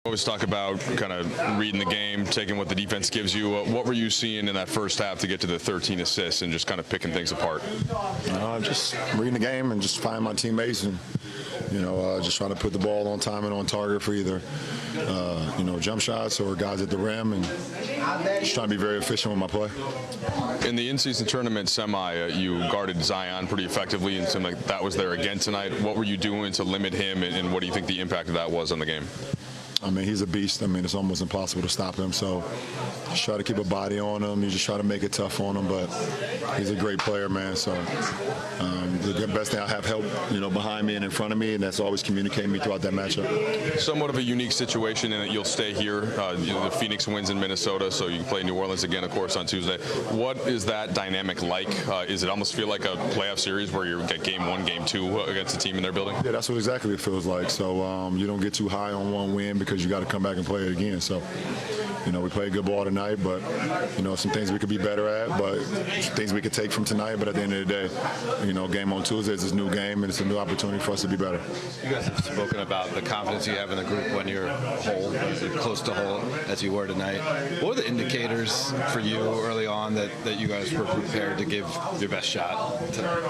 Always talk about kind of reading the game, taking what the defense gives you. What were you seeing in that first half to get to the 13 assists and just kind of picking things apart? Just reading the game and just finding my teammates and, just trying to put the ball on time and on target for either, jump shots or guys at the rim, and just trying to be very efficient with my play. In the in-season tournament semi, you guarded Zion pretty effectively, and it seemed like that was there again tonight. What were you doing to limit him, and what do you think the impact of that was on the game? He's a beast. It's almost impossible to stop him. So just try to keep a body on him. You just try to make it tough on him. But he's a great player, man. So the best thing I have help, behind me and in front of me, and that's always communicating me throughout that matchup. Somewhat of a unique situation in that you'll stay here. The Phoenix wins in Minnesota, so you play New Orleans again, of course, on Tuesday. What is that dynamic like? Is it almost feel like a playoff series where you're at game one, game two against a team in their building? Yeah, that's what exactly it feels like. So you don't get too high on one win because you got to come back and play it again. So, we played good ball tonight, but, some things we could be better at, but things we could take from tonight. But at the end of the day, game on Tuesday is this new game, and it's a new opportunity for us to be better. You guys have spoken about the confidence you have in the group when you're whole, close to whole, as you were tonight. What were the indicators for you early on that you guys were prepared to give your best shot tonight?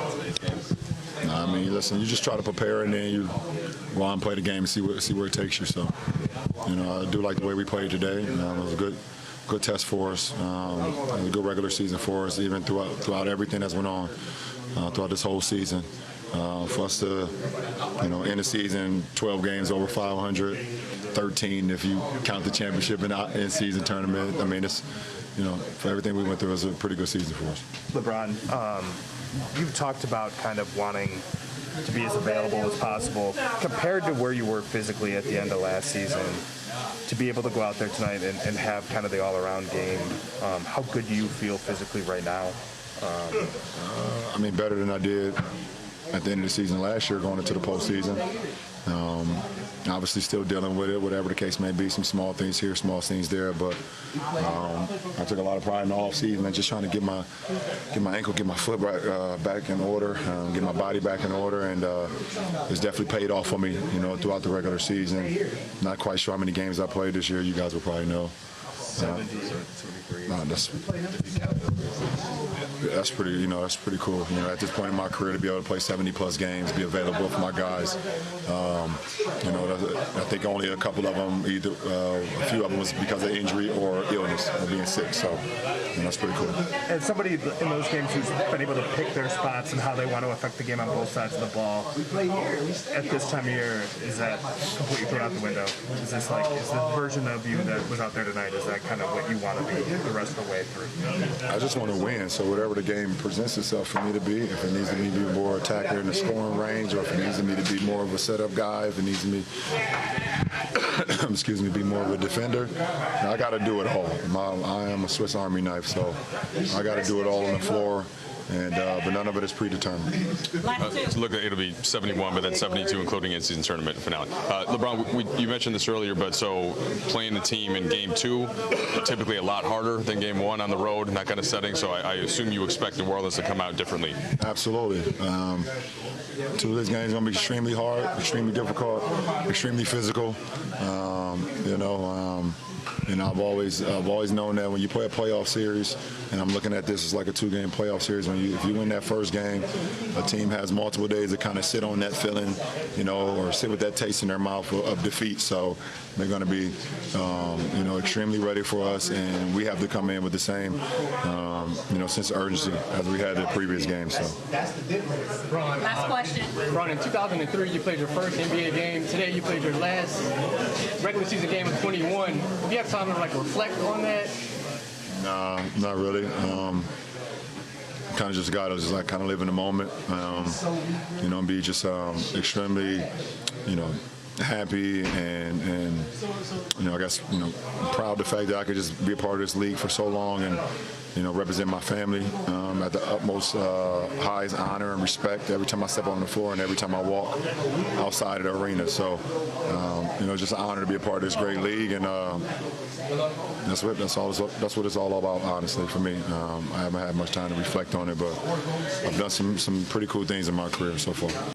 Listen, you just try to prepare, and then you go on and play the game and see where it takes you. So, I do like the way we played today. It was a good test for us, a good regular season for us, even throughout everything that's went on throughout this whole season. For us to, end the season 12 games over 500, 13 if you count the championship and in-season tournament. It's, for everything we went through, it was a pretty good season for us. LeBron, you've talked about kind of wanting to be as available as possible. Compared to where you were physically at the end of last season, to be able to go out there tonight and have kind of the all-around game, how good do you feel physically right now? Better than I did at the end of the season last year going into the postseason. Obviously still dealing with it, whatever the case may be, some small things here, small things there, but I took a lot of pride in the offseason and just trying to get my ankle, get my foot back in order, get my body back in order, and it's definitely paid off for me, throughout the regular season. Not quite sure how many games I played this year. You guys will probably know. 70 or 73. That's pretty cool. At this point in my career, to be able to play 70+ games, be available for my guys. I think only a couple of them, either a few of them was because of injury or illness or being sick. So that's pretty cool. And somebody in those games who's been able to pick their spots and how they want to affect the game on both sides of the ball, at this time of year, is that completely thrown out the window? Is this the version of you that was out there tonight, is that kind of what you want to be the rest of the way through? I just want to win. So whatever the game presents itself for me to be, if it needs to be more attacker in the scoring range, or if it needs me to be more of a setup guy, if it needs me, be more of a defender, I got to do it all. I am a Swiss Army knife, so I got to do it all on the floor. But none of it is predetermined. It'll be 71, but then 72, including in-season tournament finale. LeBron, you mentioned this earlier, but so playing the team in game two, typically a lot harder than game one on the road, and that kind of setting. So I assume you expect New Orleans to come out differently. Absolutely. Two of these games are going to be extremely hard, extremely difficult, extremely physical. I've always known that when you play a playoff series, and I'm looking at this as like a two-game playoff series, if you win that first game, a team has multiple days to kind of sit on that feeling, or sit with that taste in their mouth of defeat. So they're going to be, extremely ready for us, and we have to come in with the same, sense of urgency as we had in the previous games. So. Last question. Ron, in 2003, you played your first NBA game. Today, you played your last regular season game of 21. Do you have time to reflect on that? Nah, not really. Kind of just got to kind of live in the moment, and be just extremely, happy and I guess proud of the fact that I could just be a part of this league for so long and represent my family at the utmost highest honor and respect every time I step on the floor and every time I walk outside of the arena. So just an honor to be a part of this great league, and that's what it's all about, honestly, for me. I haven't had much time to reflect on it, but I've done some pretty cool things in my career so far.